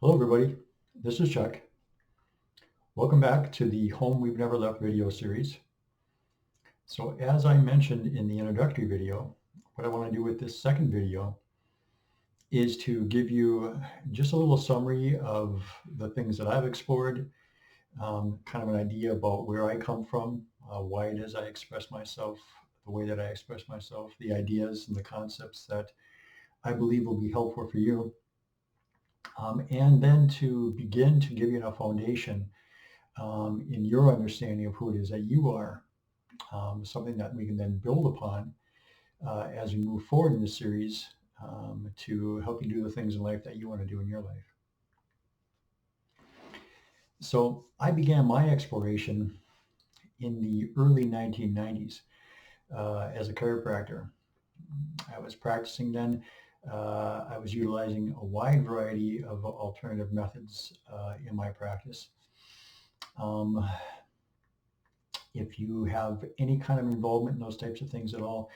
Hello, everybody. This is Chuck. Welcome back to the Home We've Never Left video series. So as I mentioned in the introductory video, what I want to do with this second video is to give you just a little summary of the things that I've explored, kind of an idea about where I come from, why it is I express myself the way that I express myself, the ideas and the concepts that I believe will be helpful for you, and then to begin to give you a foundation in your understanding of who it is that you are, something that we can then build upon as we move forward in this series to help you do the things in life that you want to do in your life. So I began my exploration in the early 1990s as a chiropractor. I was practicing then. I was utilizing a wide variety of alternative methods in my practice. If you have any kind of involvement in those types of things at all,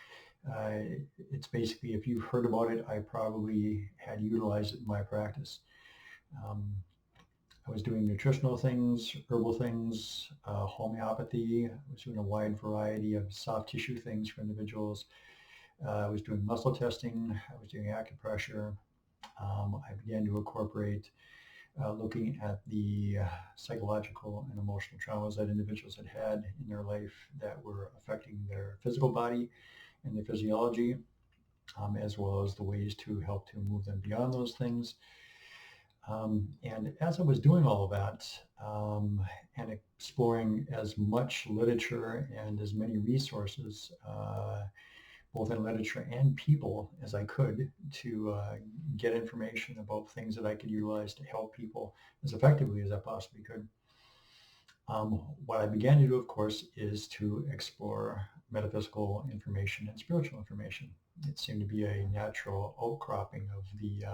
it's basically, if you've heard about it, I probably had utilized it in my practice. I was doing nutritional things, herbal things, homeopathy. I was doing a wide variety of soft tissue things for individuals. I was doing muscle testing. I was doing acupressure. I began to incorporate looking at the psychological and emotional traumas that individuals had in their life that were affecting their physical body and their physiology, as well as the ways to help to move them beyond those things. And as I was doing all of that and exploring as much literature and as many resources, both in literature and people, as I could, to get information about things that I could utilize to help people as effectively as I possibly could. What I began to do, of course, is to explore metaphysical information and spiritual information. It seemed to be a natural outcropping of the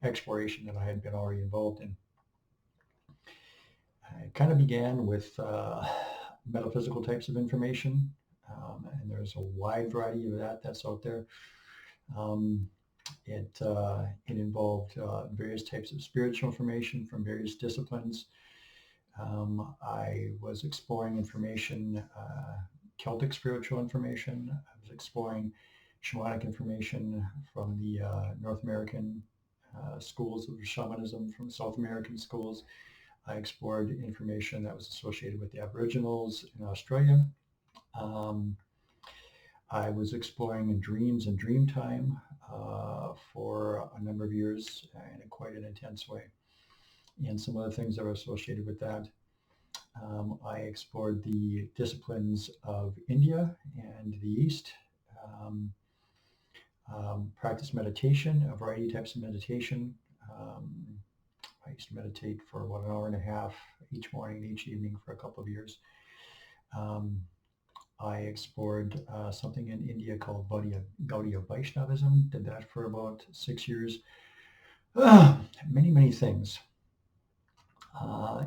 exploration that I had been already involved in. It kind of began with metaphysical types of information, and there's a wide variety of that's out there. It involved various types of spiritual information from various disciplines. I was exploring information, Celtic spiritual information. I was exploring shamanic information from the North American schools of shamanism, from South American schools. I explored information that was associated with the Aboriginals in Australia. I was exploring dreams and dream time for a number of years in quite an intense way. And some other things that were associated with that. I explored the disciplines of India and the East, practiced meditation, a variety of types of meditation. I used to meditate for about an hour and a half each morning and each evening for a couple of years. I explored something in India called Gaudiya Vaishnavism, did that for about 6 years. Many, many things.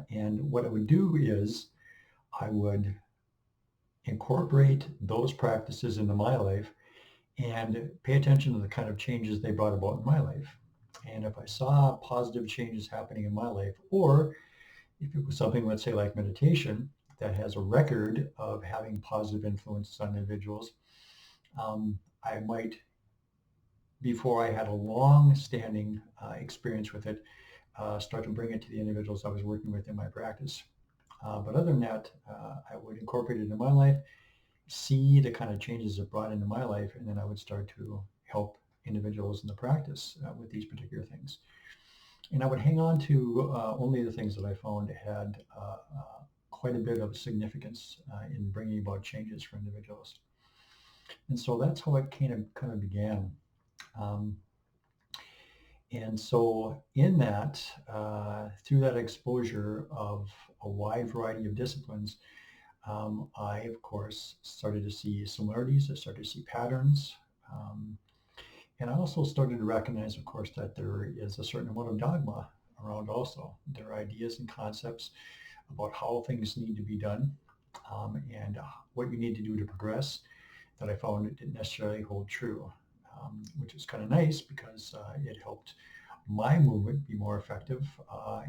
And what I would do is I would incorporate those practices into my life and pay attention to the kind of changes they brought about in my life. And if I saw positive changes happening in my life, or if it was something, let's say, like meditation, that has a record of having positive influences on individuals, I might, before I had a long-standing experience with it, start to bring it to the individuals I was working with in my practice. But other than that, I would incorporate it into my life, see the kind of changes it brought into my life, and then I would start to help individuals in the practice with these particular things. And I would hang on to only the things that I found had quite a bit of significance in bringing about changes for individuals. And so that's how it kind of began. And so in that, through that exposure of a wide variety of disciplines, I, of course, started to see similarities. I started to see patterns. And I also started to recognize, of course, that there is a certain amount of dogma around also. There are ideas and concepts about how things need to be done and what you need to do to progress that I found it didn't necessarily hold true, which is kind of nice because it helped my movement be more effective,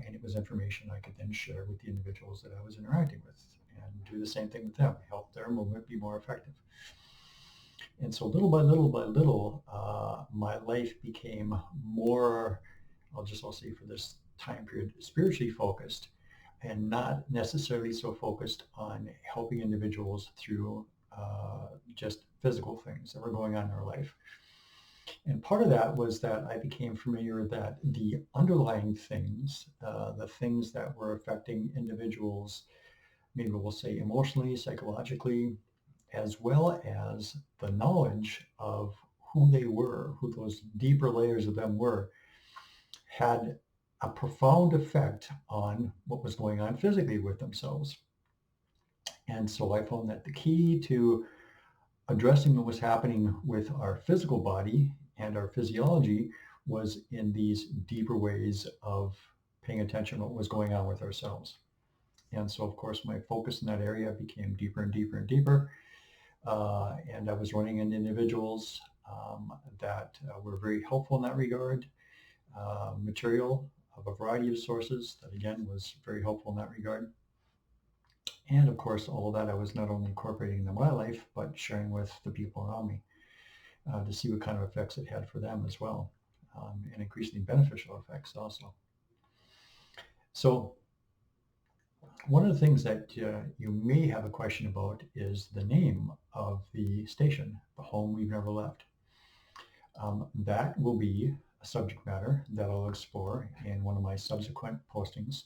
and it was information I could then share with the individuals that I was interacting with and do the same thing with them, help their movement be more effective. And so little by little, my life became more, I'll say for this time period, spiritually focused and not necessarily so focused on helping individuals through just physical things that were going on in their life. And part of that was that I became familiar that the underlying things, the things that were affecting individuals, maybe we'll say emotionally, psychologically, as well as the knowledge of who they were, who those deeper layers of them were, had a profound effect on what was going on physically with themselves. And so I found that the key to addressing what was happening with our physical body and our physiology was in these deeper ways of paying attention to what was going on with ourselves. And so, of course, my focus in that area became deeper and deeper and deeper. And I was running into individuals that were very helpful in that regard. Material of a variety of sources that, again, was very helpful in that regard. And of course, all of that I was not only incorporating in my life, but sharing with the people around me to see what kind of effects it had for them as well, and increasingly beneficial effects also. So one of the things that you may have a question about is the name of the station, The Home We've Never Left. That will be a subject matter that I'll explore in one of my subsequent postings,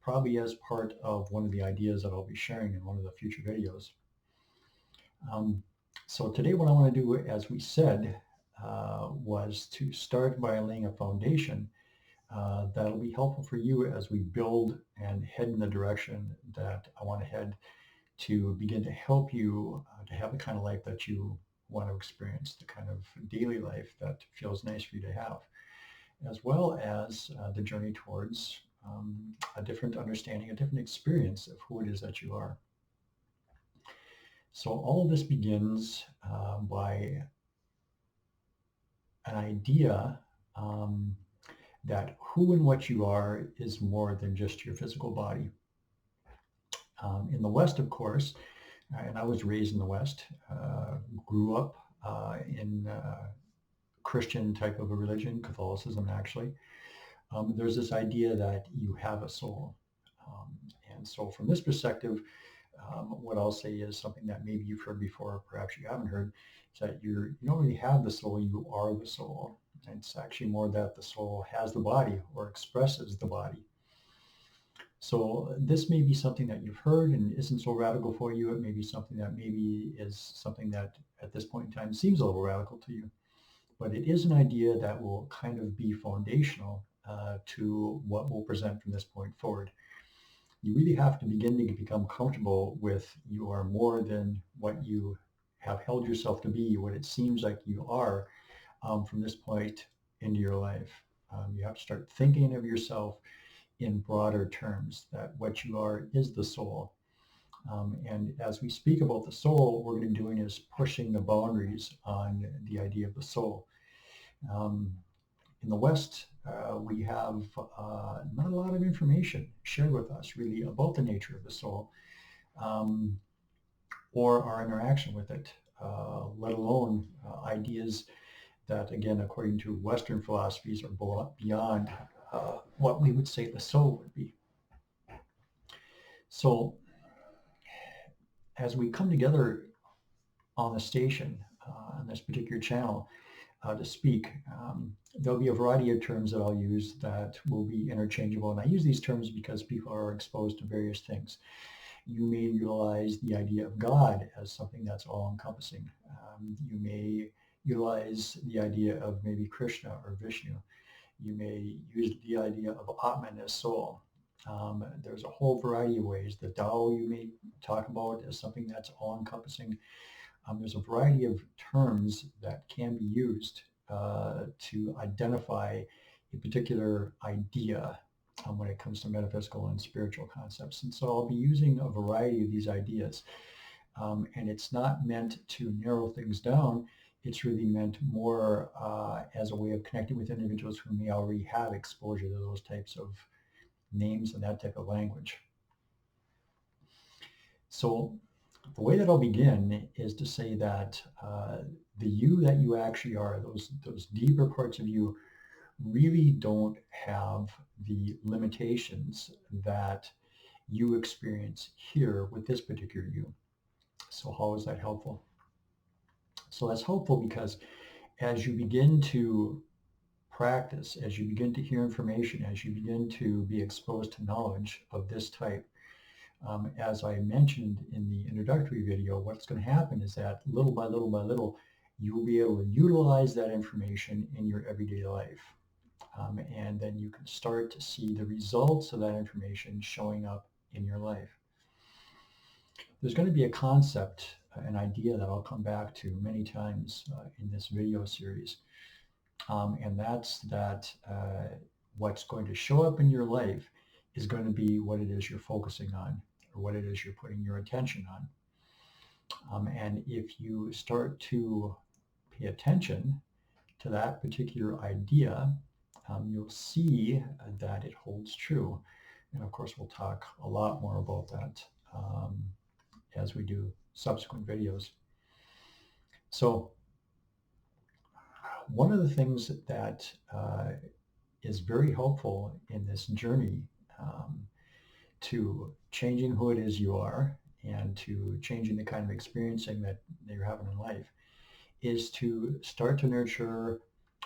probably as part of one of the ideas that I'll be sharing in one of the future videos. So today what I want to do, as we said, was to start by laying a foundation that'll be helpful for you as we build and head in the direction that I want to head to begin to help you to have the kind of life that you want to experience, the kind of daily life that feels nice for you to have, as well as the journey towards a different understanding, a different experience of who it is that you are. So all of this begins by an idea that who and what you are is more than just your physical body. In the West, of course, and I was raised in the West, grew up in Christian type of a religion, Catholicism actually. There's this idea that you have a soul. And so from this perspective, what I'll say is something that maybe you've heard before, perhaps you haven't heard, is that you don't really have the soul, you are the soul. And it's actually more that the soul has the body or expresses the body. So this may be something that you've heard and isn't so radical for you. It may be something that maybe is something that at this point in time seems a little radical to you. But it is an idea that will kind of be foundational to what we'll present from this point forward. You really have to begin to become comfortable with you are more than what you have held yourself to be, what it seems like you are from this point into your life. You have to start thinking of yourself in broader terms, that what you are is the soul. And as we speak about the soul, what we're going to be doing is pushing the boundaries on the idea of the soul. In the West, we have not a lot of information shared with us really about the nature of the soul or our interaction with it, let alone ideas that, again, according to Western philosophies, are beyond what we would say the soul would be. So as we come together on the station, on this particular channel, to speak, there'll be a variety of terms that I'll use that will be interchangeable. And I use these terms because people are exposed to various things. You may utilize the idea of God as something that's all-encompassing. You may utilize the idea of maybe Krishna or Vishnu. You may use the idea of Atman as soul. There's a whole variety of ways. The Tao you may talk about as something that's all-encompassing. There's a variety of terms that can be used to identify a particular idea when it comes to metaphysical and spiritual concepts. And so I'll be using a variety of these ideas. And it's not meant to narrow things down. It's really meant more as a way of connecting with individuals who may already have exposure to those types of names and that type of language. So the way that I'll begin is to say that the you that you actually are, those deeper parts of you, really don't have the limitations that you experience here with this particular you. So how is that helpful? So that's helpful because as you begin to practice, as you begin to hear information, as you begin to be exposed to knowledge of this type, as I mentioned in the introductory video, what's going to happen is that little by little by little, you will be able to utilize that information in your everyday life. And then you can start to see the results of that information showing up in your life. There's going to be a concept, an idea that I'll come back to many times in this video series. And that's that what's going to show up in your life is going to be what it is you're focusing on, or what it is you're putting your attention on. And if you start to pay attention to that particular idea, you'll see that it holds true. And of course, we'll talk a lot more about that as we do subsequent videos. So one of the things that is very helpful in this journey to changing who it is you are and to changing the kind of experiencing that you're having in life is to start to nurture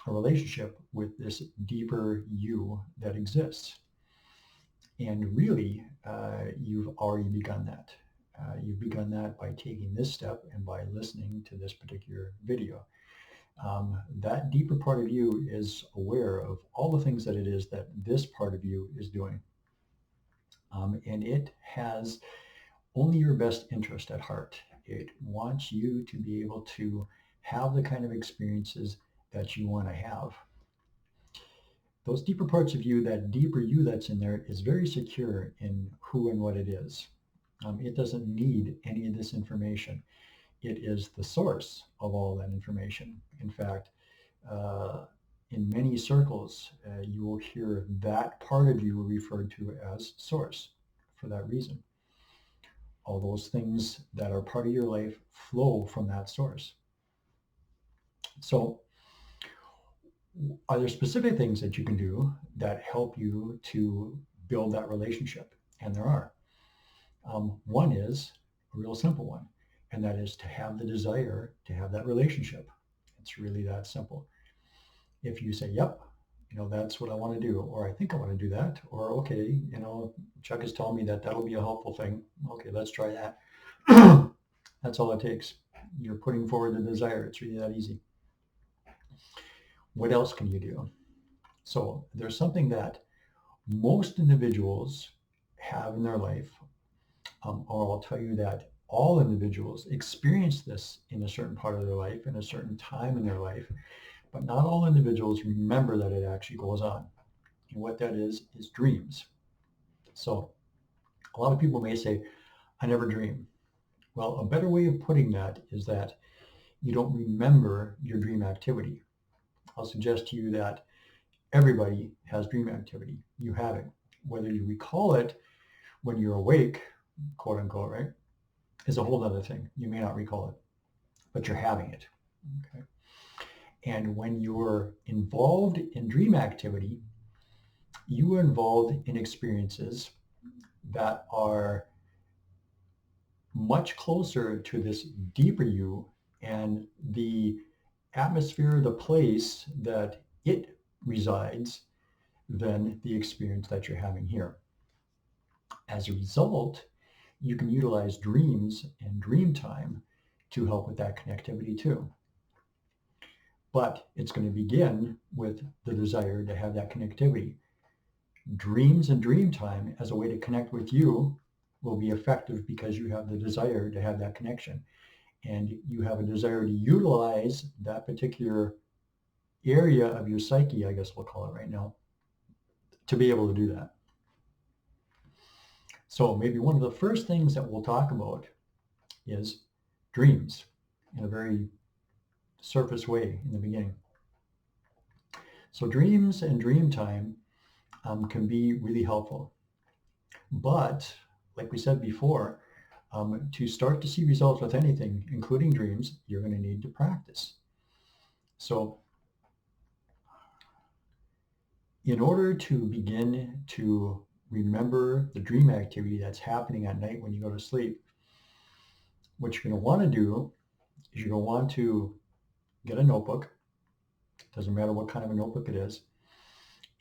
a relationship with this deeper you that exists. And really, you've already begun that. You've begun that by taking this step and by listening to this particular video. That deeper part of you is aware of all the things that it is that this part of you is doing. And it has only your best interest at heart. It wants you to be able to have the kind of experiences that you want to have. Those deeper parts of you, that deeper you that's in there, is very secure in who and what it is. It doesn't need any of this information. It is the source of all that information. In fact, in many circles, you will hear that part of you referred to as source for that reason. All those things that are part of your life flow from that source. So are there specific things that you can do that help you to build that relationship? And there are. One is a real simple one, and that is to have the desire to have that relationship. It's really that simple. If you say, yep, that's what I want to do, or I think I want to do that, or okay, Chuck is telling me that that'll be a helpful thing. Okay, let's try that. That's all it takes. You're putting forward the desire. It's really that easy. What else can you do? So there's something that most individuals have in their life, or I'll tell you that all individuals experience this in a certain part of their life, in a certain time in their life, but not all individuals remember that it actually goes on. And what that is dreams. So a lot of people may say, I never dream. Well, a better way of putting that is that you don't remember your dream activity. I'll suggest to you that everybody has dream activity. You have it. Whether you recall it when you're awake, quote unquote, right, is a whole other thing. You may not recall it, but you're having it. Okay. And when you're involved in dream activity, you are involved in experiences that are much closer to this deeper you and the atmosphere, the place that it resides than the experience that you're having here. As a result, you can utilize dreams and dream time to help with that connectivity too. But it's going to begin with the desire to have that connectivity. Dreams and dream time as a way to connect with you will be effective because you have the desire to have that connection. And you have a desire to utilize that particular area of your psyche, I guess we'll call it right now, to be able to do that. So maybe one of the first things that we'll talk about is dreams in a very surface way in the beginning. So dreams and dream time can be really helpful. But like we said before, to start to see results with anything, including dreams, you're going to need to practice. So in order to begin to remember the dream activity that's happening at night when you go to sleep, what you're going to want to do is you're going to want to get a notebook. Doesn't matter what kind of a notebook it is.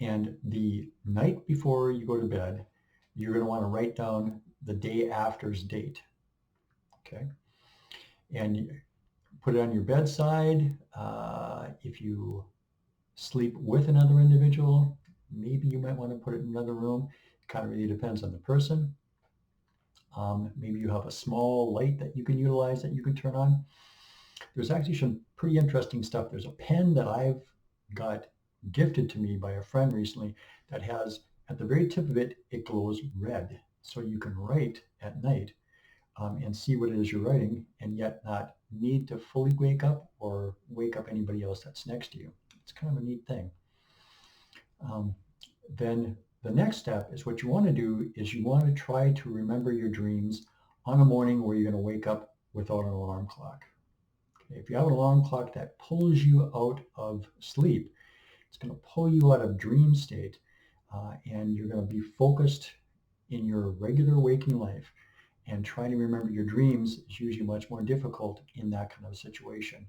And the night before you go to bed, you're going to want to write down the day after's date. Okay. And put it on your bedside. If you sleep with another individual, maybe you might want to put it in another room. It kind of really depends on the person. Maybe you have a small light that you can utilize that you can turn on. There's actually some pretty interesting stuff. There's a pen that I've got gifted to me by a friend recently that has, at the very tip of it, it glows red. So you can write at night and see what it is you're writing and yet not need to fully wake up or wake up anybody else that's next to you. It's kind of a neat thing. Then the next step is what you want to do is you want to try to remember your dreams on a morning where you're going to wake up without an alarm clock. Okay, if you have an alarm clock that pulls you out of sleep, it's going to pull you out of dream state and you're going to be focused in your regular waking life. And trying to remember your dreams is usually much more difficult in that kind of situation.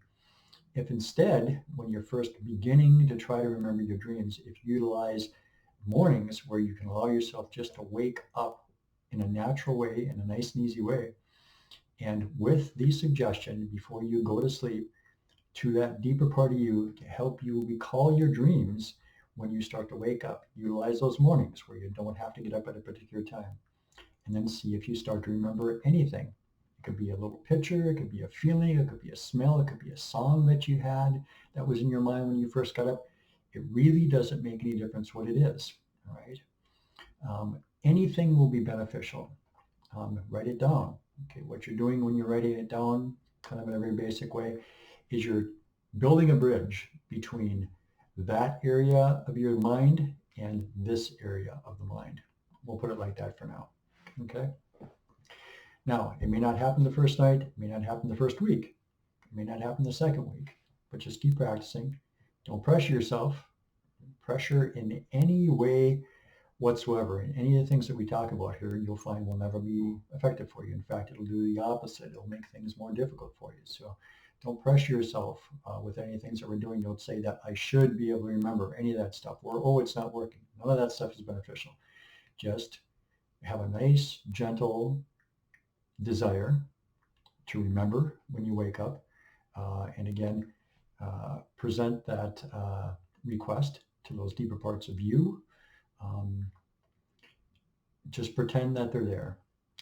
If instead, when you're first beginning to try to remember your dreams, if you utilize mornings where you can allow yourself just to wake up in a natural way, in a nice and easy way, and with the suggestion before you go to sleep to that deeper part of you to help you recall your dreams when you start to wake up, utilize those mornings where you don't have to get up at a particular time. And then see if you start to remember anything. It could be a little picture, it could be a feeling, it could be a smell, it could be a song that you had that was in your mind when you first got up. It really doesn't make any difference what it is, all right? Anything will be beneficial. Write it down. Okay, what you're doing when you're writing it down, kind of in a very basic way, is you're building a bridge between that area of your mind and this area of the mind. We'll put it like that for now. Okay. Now, it may not happen the first night, it may not happen the first week, it may not happen the second week, but just keep practicing. Don't pressure yourself. Pressure in any way whatsoever, in any of the things that we talk about here, you'll find will never be effective for you. In fact, it'll do the opposite. It'll make things more difficult for you. So don't pressure yourself with any things that we're doing. Don't say that I should be able to remember any of that stuff, or, oh, it's not working. None of that stuff is beneficial. Just have a nice, gentle desire to remember when you wake up. And again, present that request to those deeper parts of you. Just pretend that they're there,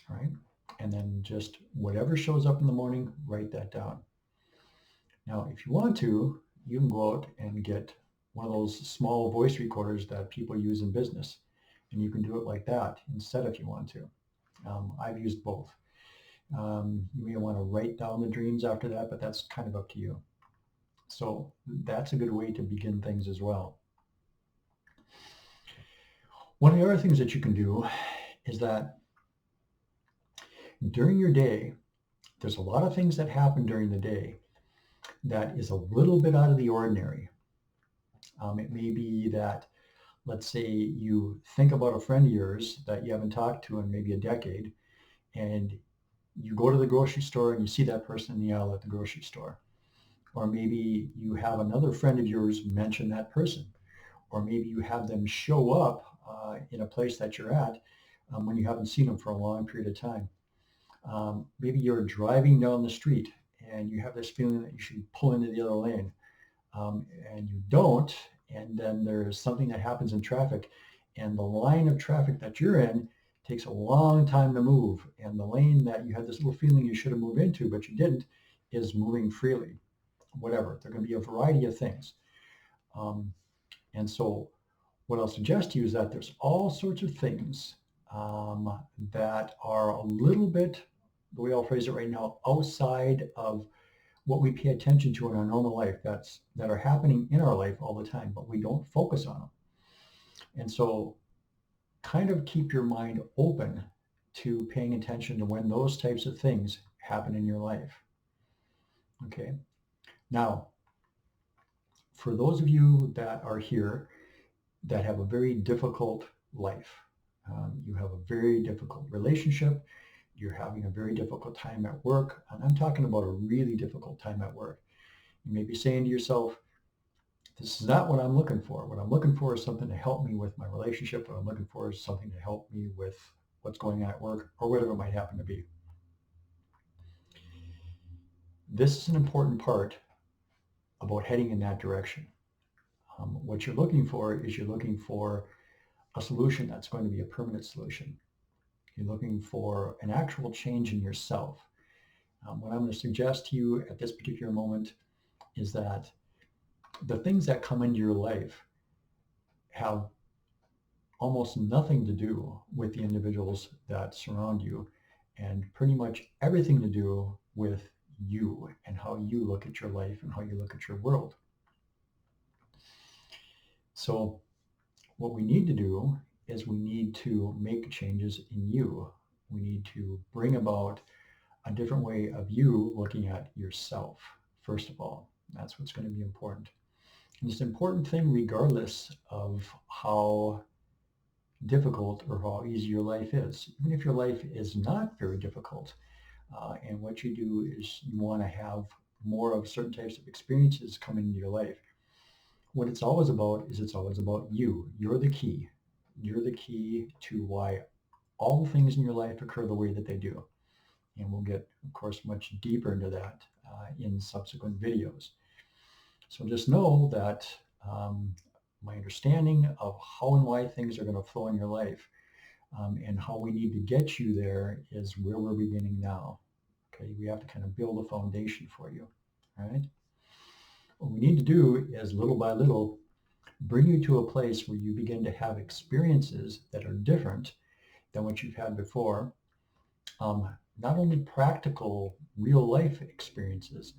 right? And then just whatever shows up in the morning, write that down. Now, if you want to, you can go out and get one of those small voice recorders that people use in business. And you can do it like that instead if you want to. I've used both. You may want to write down the dreams after that, but that's kind of up to you. So that's a good way to begin things as well. One of the other things that you can do is that during your day, there's a lot of things that happen during the day that is a little bit out of the ordinary. It may be that, let's say you think about a friend of yours that you haven't talked to in maybe a decade, and you go to the grocery store and you see that person in the aisle at the grocery store. Or maybe you have another friend of yours mention that person. Or maybe you have them show up in a place that you're at when you haven't seen them for a long period of time. Maybe you're driving down the street and you have this feeling that you should pull into the other lane and you don't. And then there's something that happens in traffic and the line of traffic that you're in takes a long time to move. And the lane that you had this little feeling you should have moved into, but you didn't, is moving freely. Whatever. There are going to be a variety of things. And so what I'll suggest to you is that there's all sorts of things that are a little bit, the way I'll phrase it right now, outside of what we pay attention to in our normal life that are happening in our life all the time, but we don't focus on them. And so kind of keep your mind open to paying attention to when those types of things happen in your life. Okay. Now, for those of you that are here that have a very difficult life, you have a very difficult relationship, you're having a very difficult time at work, and I'm talking about a really difficult time at work. You may be saying to yourself, this is not what I'm looking for. What I'm looking for is something to help me with my relationship. What I'm looking for is something to help me with what's going on at work or whatever it might happen to be. This is an important part about heading in that direction. What you're looking for is you're looking for a solution that's going to be a permanent solution. You're looking for an actual change in yourself. What I'm going to suggest to you at this particular moment is that the things that come into your life have almost nothing to do with the individuals that surround you and pretty much everything to do with you and how you look at your life and how you look at your world. So what we need to do is we need to make changes in you. We need to bring about a different way of you looking at yourself, first of all. That's what's going to be important. And it's an important thing regardless of how difficult or how easy your life is. Even if your life is not very difficult, and what you do is you want to have more of certain types of experiences come into your life. What it's always about is it's always about you. You're the key. You're the key to why all things in your life occur the way that they do. And we'll get, of course, much deeper into that in subsequent videos. So just know that my understanding of how and why things are going to flow in your life and how we need to get you there is where we're beginning now. Okay, we have to kind of build a foundation for you. All right. What we need to do is little by little bring you to a place where you begin to have experiences that are different than what you've had before. Not only practical real life experiences,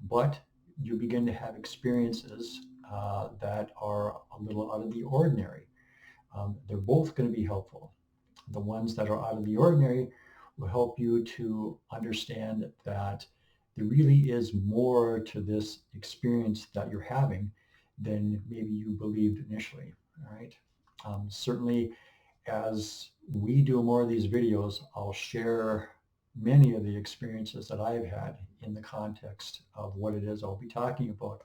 but you begin to have experiences that are a little out of the ordinary. They're both going to be helpful. The ones that are out of the ordinary will help you to understand that there really is more to this experience that you're having than maybe you believed initially. All right. Certainly, as we do more of these videos, I'll share many of the experiences that I've had in the context of what it is I'll be talking about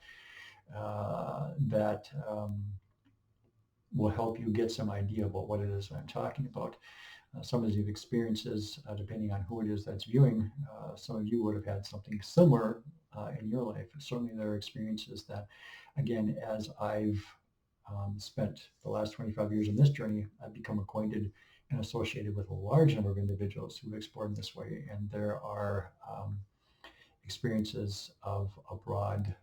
that will help you get some idea about what it is I'm talking about. Some of these experiences, depending on who it is that's viewing, some of you would have had something similar in your life. Certainly there are experiences that, again, as I've spent the last 25 years in this journey, I've become acquainted and associated with a large number of individuals who explore in this way. And there are experiences of a broad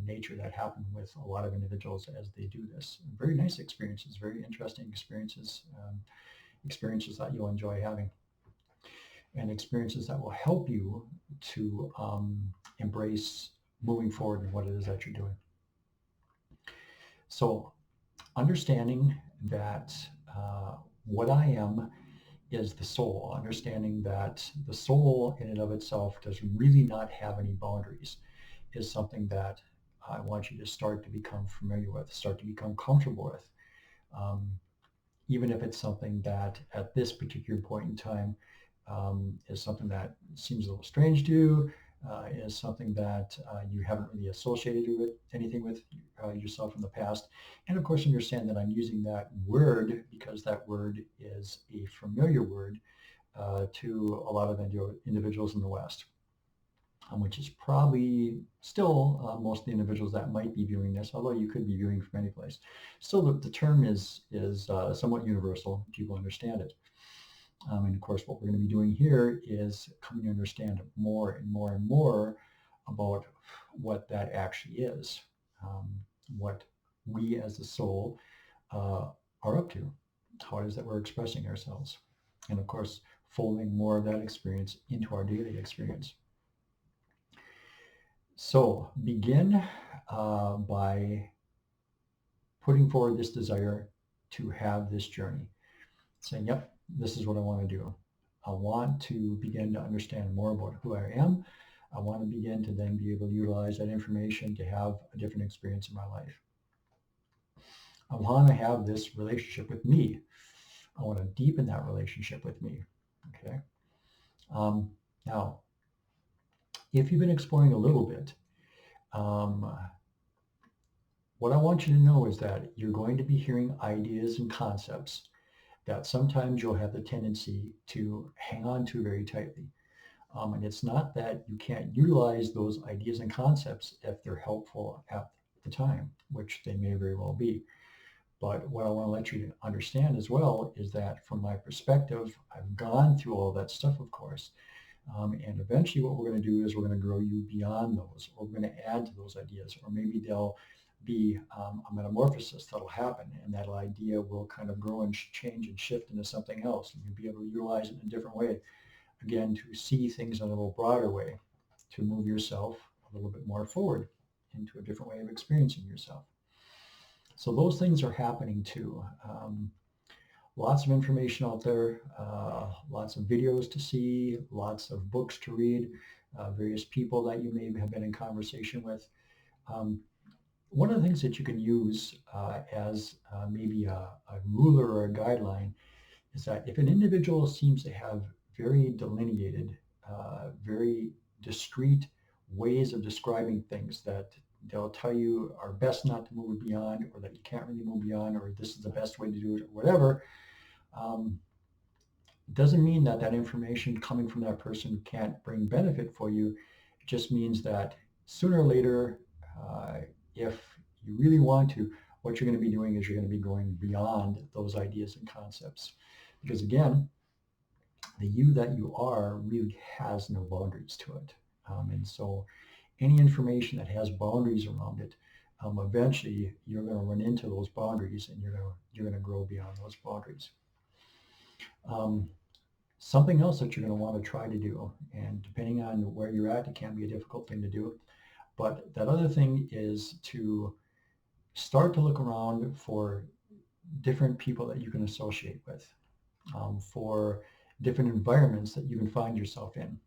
nature that happen with a lot of individuals as they do this. Very nice experiences, very interesting experiences, experiences that you'll enjoy having, and experiences that will help you to embrace moving forward in what it is that you're doing. So understanding that what I am is the soul, understanding that the soul in and of itself does really not have any boundaries, is something that I want you to start to become familiar with, start to become comfortable with. Even if it's something that at this particular point in time is something that seems a little strange to you, is something that you haven't really associated with anything with yourself in the past. And of course, understand that I'm using that word because that word is a familiar word to a lot of individuals in the West, which is probably still most of the individuals that might be viewing this, although you could be viewing from any place. Still, the term is somewhat universal. People understand it. And of course, what we're going to be doing here is coming to understand more and more and more about what that actually is, what we as the soul are up to, how it is that we're expressing ourselves, and of course, folding more of that experience into our daily experience. So begin by putting forward this desire to have this journey, saying, yep, this is what I want to do. I want to begin to understand more about who I am. I want to begin to then be able to utilize that information to have a different experience in my life. I want to have this relationship with me. I want to deepen that relationship with me. Okay. Um, Now, if you've been exploring a little bit, um, what I want you to know is that you're going to be hearing ideas and concepts that sometimes you'll have the tendency to hang on to very tightly. And it's not that you can't utilize those ideas and concepts if they're helpful at the time, which they may very well be. But what I want to let you understand as well is that from my perspective, I've gone through all that stuff, of course. And eventually what we're going to do is we're going to grow you beyond those, or we're going to add to those ideas, or maybe they'll be a metamorphosis that'll happen, and that idea will kind of grow and change and shift into something else. And you'll be able to utilize it in a different way, again, to see things in a little broader way, to move yourself a little bit more forward into a different way of experiencing yourself. So those things are happening too. Lots of information out there, lots of videos to see, lots of books to read, various people that you may have been in conversation with. Um, One of the things that you can use as maybe a ruler or a guideline is that if an individual seems to have very delineated, very discrete ways of describing things that they'll tell you are best not to move beyond, or that you can't really move beyond, or this is the best way to do it, or whatever, um, doesn't mean that that information coming from that person can't bring benefit for you. It just means that sooner or later, uh, if you really want to, what you're going to be doing is you're going to be going beyond those ideas and concepts. Because again, the you that you are really has no boundaries to it. And so any information that has boundaries around it, eventually you're going to run into those boundaries, and you're going to grow beyond those boundaries. Um, Something else that you're going to want to try to do, and depending on where you're at, it can be a difficult thing to do. But that other thing is to start to look around for different people that you can associate with, for different environments that you can find yourself in.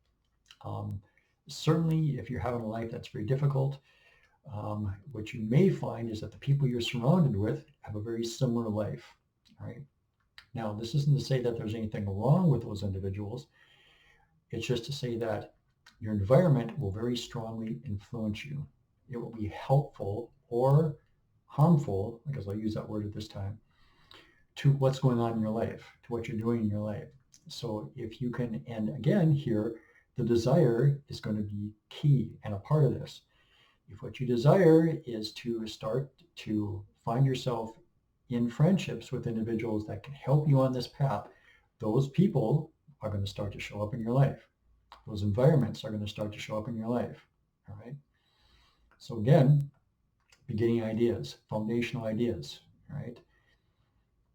Um, Certainly, if you're having a life that's very difficult, what you may find is that the people you're surrounded with have a very similar life. Right? Now, this isn't to say that there's anything wrong with those individuals. It's just to say that your environment will very strongly influence you. It will be helpful or harmful, I guess I'll use that word at this time, to what's going on in your life, to what you're doing in your life. So if you can, and again here, the desire is going to be key and a part of this. If what you desire is to start to find yourself in friendships with individuals that can help you on this path, those people are going to start to show up in your life. Those environments are going to start to show up in your life. All right. So again, beginning ideas, foundational ideas, right?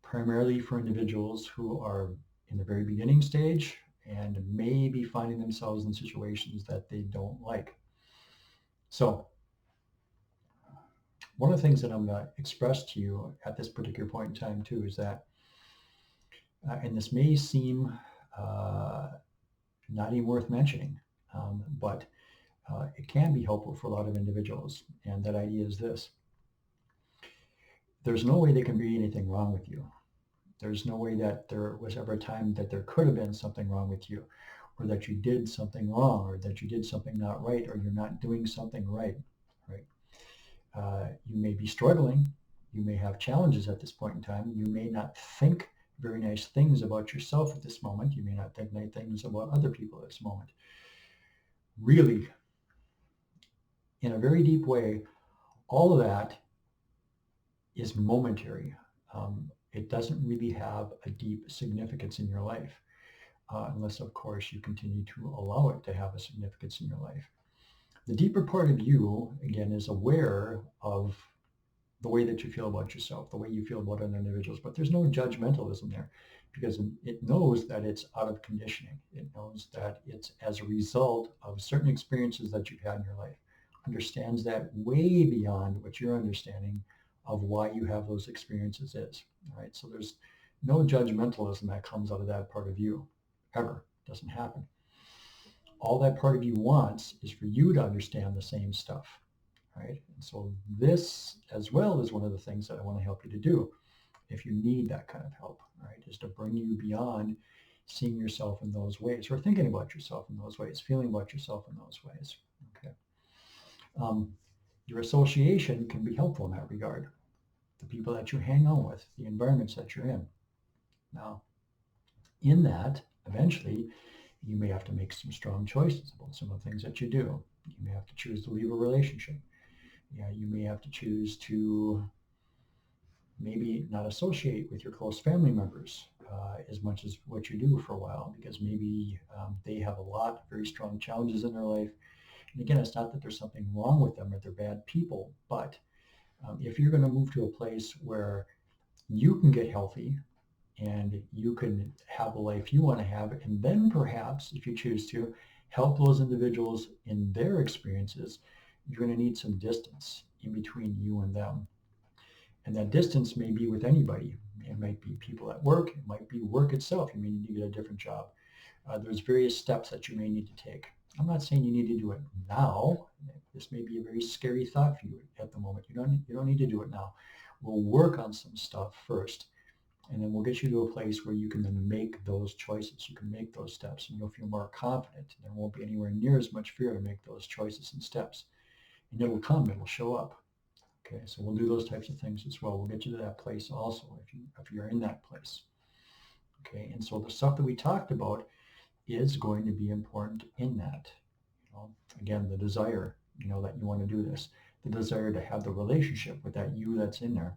Primarily for individuals who are in the very beginning stage and may be finding themselves in situations that they don't like. So one of the things that I'm going to express to you at this particular point in time too is that, and this may seem uh, not even worth mentioning, but it can be helpful for a lot of individuals. And that idea is this: there's no way there can be anything wrong with you. There's no way that there was ever a time that there could have been something wrong with you, or that you did something wrong, or that you did something not right, or you're not doing something right. Right? You may be struggling. You may have challenges at this point in time. You may not think very nice things about yourself at this moment. You may not think nice things about other people at this moment. Really, in a very deep way, all of that is momentary. It doesn't really have a deep significance in your life, unless, of course, you continue to allow it to have a significance in your life. The deeper part of you, again, is aware of the way that you feel about yourself, the way you feel about other individuals, but there's no judgmentalism there, because it knows that it's out of conditioning. It knows that it's as a result of certain experiences that you've had in your life. understands that way beyond what your understanding of why you have those experiences is. All right. So there's no judgmentalism that comes out of that part of you ever. It doesn't happen. All that part of you wants is for you to understand the same stuff. Right. And so this as well is one of the things that I want to help you to do if you need that kind of help, right? Is to bring you beyond seeing yourself in those ways or thinking about yourself in those ways, feeling about yourself in those ways. Okay. Um, your association can be helpful in that regard. The people that you hang out with, the environments that you're in. Now, in that, eventually, you may have to make some strong choices about some of the things that you do. You may have to choose to leave a relationship. Yeah, you may have to choose to maybe not associate with your close family members as much as what you do for a while because maybe they have a lot of very strong challenges in their life. And again, it's not that there's something wrong with them or they're bad people, but if you're going to move to a place where you can get healthy and you can have a life you want to have, and then perhaps, if you choose to, help those individuals in their experiences, you're going to need some distance in between you and them. And that distance may be with anybody. It might be people at work. It might be work itself. You may need to get a different job. There's various steps that you may need to take. I'm not saying you need to do it now. This may be a very scary thought for you at the moment. You don't need to do it now. We'll work on some stuff first, and then we'll get you to a place where you can then make those choices. You can make those steps, and you'll feel more confident. There won't be anywhere near as much fear to make those choices and steps. And it'll come. It'll show up. Okay, so we'll do those types of things as well. We'll get you to that place also if you're in that place. Okay, and so the stuff that we talked about is going to be important in that. Again, the desire, that you want to do this, the desire to have the relationship with that you that's in there.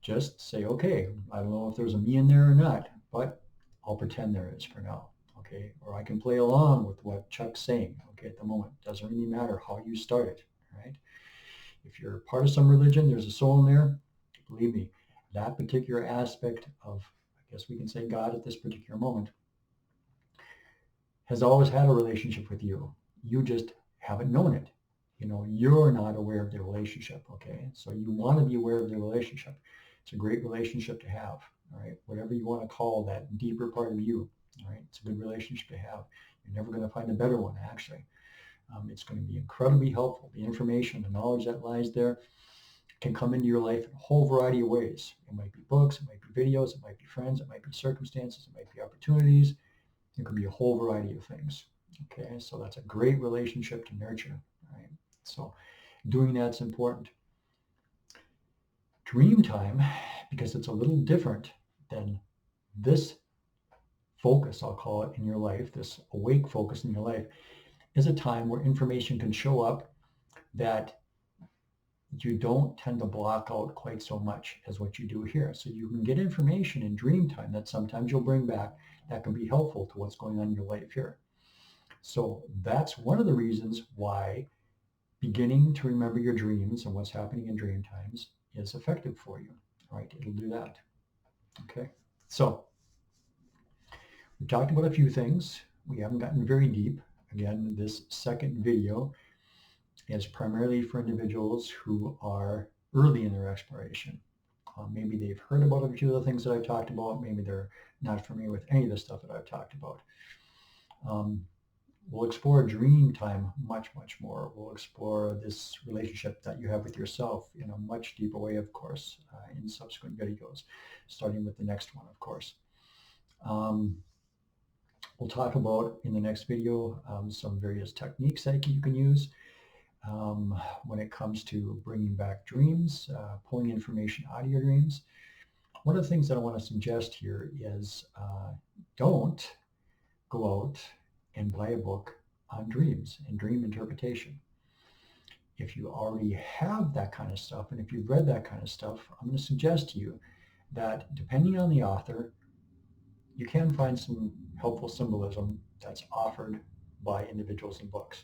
Just say, okay, I don't know if there's a me in there or not, but I'll pretend there is for now. Okay, or I can play along with what Chuck's saying. Okay, at the moment, doesn't really matter how you start it. Right? If you're part of some religion, there's a soul in there. Believe me, that particular aspect of, I guess we can say God at this particular moment, has always had a relationship with you. You just haven't known it. You're not aware of the relationship, okay? So you want to be aware of the relationship. It's a great relationship to have, all right? Whatever you want to call that deeper part of you, all right? It's a good relationship to have. You're never going to find a better one, actually. It's going to be incredibly helpful. The information, the knowledge that lies there can come into your life in a whole variety of ways. It might be books, it might be videos, it might be friends, it might be circumstances, it might be opportunities. It could be a whole variety of things. Okay, so that's a great relationship to nurture. Right? So doing that's important. Dream time, because it's a little different than this focus, I'll call it, in your life, this awake focus in your life, is a time where information can show up that you don't tend to block out quite so much as what you do here. So you can get information in dream time that sometimes you'll bring back that can be helpful to what's going on in your life here. So that's one of the reasons why beginning to remember your dreams and what's happening in dream times is effective for you. All right, it'll do that. Okay, so we talked about a few things. We haven't gotten very deep. Again, this second video is primarily for individuals who are early in their exploration. Maybe they've heard about a few of the things that I've talked about. Maybe they're not familiar with any of the stuff that I've talked about. We'll explore dream time much, much more. We'll explore this relationship that you have with yourself in a much deeper way, of course, in subsequent videos, starting with the next one, of course. We'll talk about in the next video some various techniques that you can use when it comes to bringing back dreams, pulling information out of your dreams. One of the things that I want to suggest here is don't go out and buy a book on dreams and dream interpretation. If you already have that kind of stuff, and if you've read that kind of stuff, I'm going to suggest to you that depending on the author, you can find some helpful symbolism that's offered by individuals in books.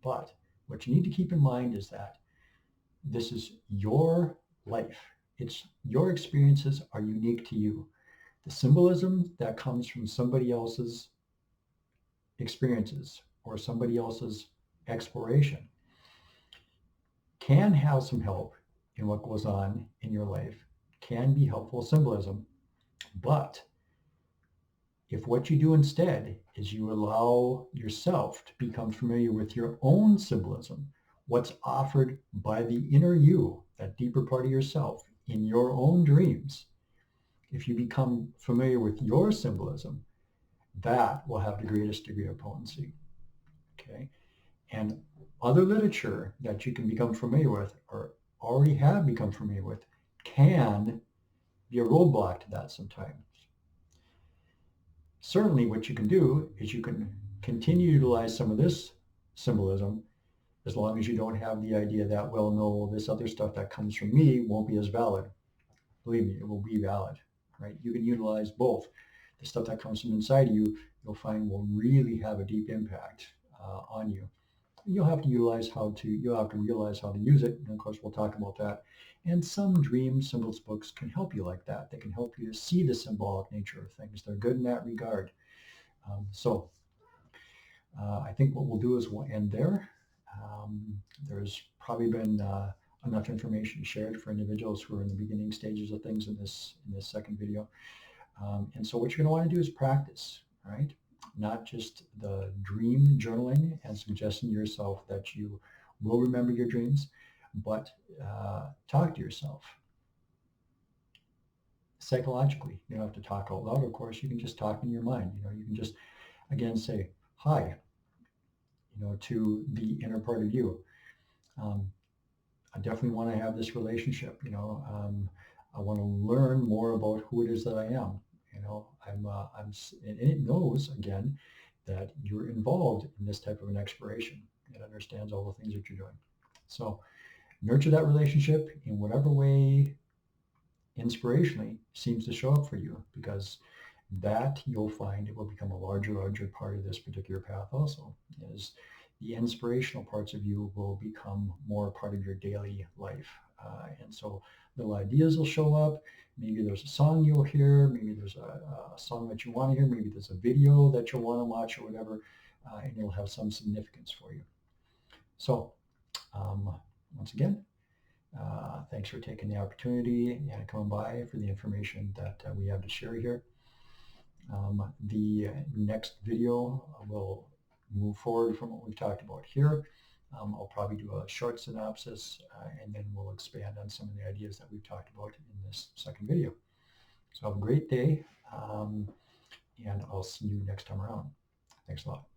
But what you need to keep in mind is that this is your life. Your experiences are unique to you. The symbolism that comes from somebody else's experiences or somebody else's exploration can have some help in what goes on in your life, can be helpful symbolism. But if what you do instead is you allow yourself to become familiar with your own symbolism, what's offered by the inner you, that deeper part of yourself in your own dreams, if you become familiar with your symbolism, that will have the greatest degree of potency. Okay. And other literature that you can become familiar with or already have become familiar with can be a roadblock to that sometimes. Certainly what you can do is you can continue to utilize some of this symbolism as long as you don't have the idea that, well, no, this other stuff that comes from me won't be as valid. Believe me, it will be valid, right? You can utilize both. The stuff that comes from inside of you, you'll find will really have a deep impact on you. You'll have to you'll have to realize how to use it. And of course, we'll talk about that. And some dream symbols books can help you like that. They can help you to see the symbolic nature of things. They're good in that regard. I think what we'll do is we'll end there. There's probably been enough information shared for individuals who are in the beginning stages of things in this second video. And so what you're going to want to do is practice, right? Not just the dream journaling and suggesting to yourself that you will remember your dreams, but talk to yourself psychologically. You don't have to talk out loud, of course. You can just talk in your mind. You can just, again, say, hi, to the inner part of you. I definitely want to have this relationship. I want to learn more about who it is that I am. And it knows again that you're involved in this type of an exploration. It understands all the things that you're doing. So nurture that relationship in whatever way inspirationally seems to show up for you, because that you'll find it will become a larger part of this particular path also, is the inspirational parts of you will become more part of your daily life. And so little ideas will show up. Maybe there's a song you'll hear. Maybe there's a song that you want to hear. Maybe there's a video that you'll want to watch or whatever, and it'll have some significance for you. So once again, thanks for taking the opportunity and coming by for the information that we have to share here. The next video will move forward from what we've talked about here. I'll probably do a short synopsis and then we'll expand on some of the ideas that we've talked about in this second video. So have a great day and I'll see you next time around. Thanks a lot.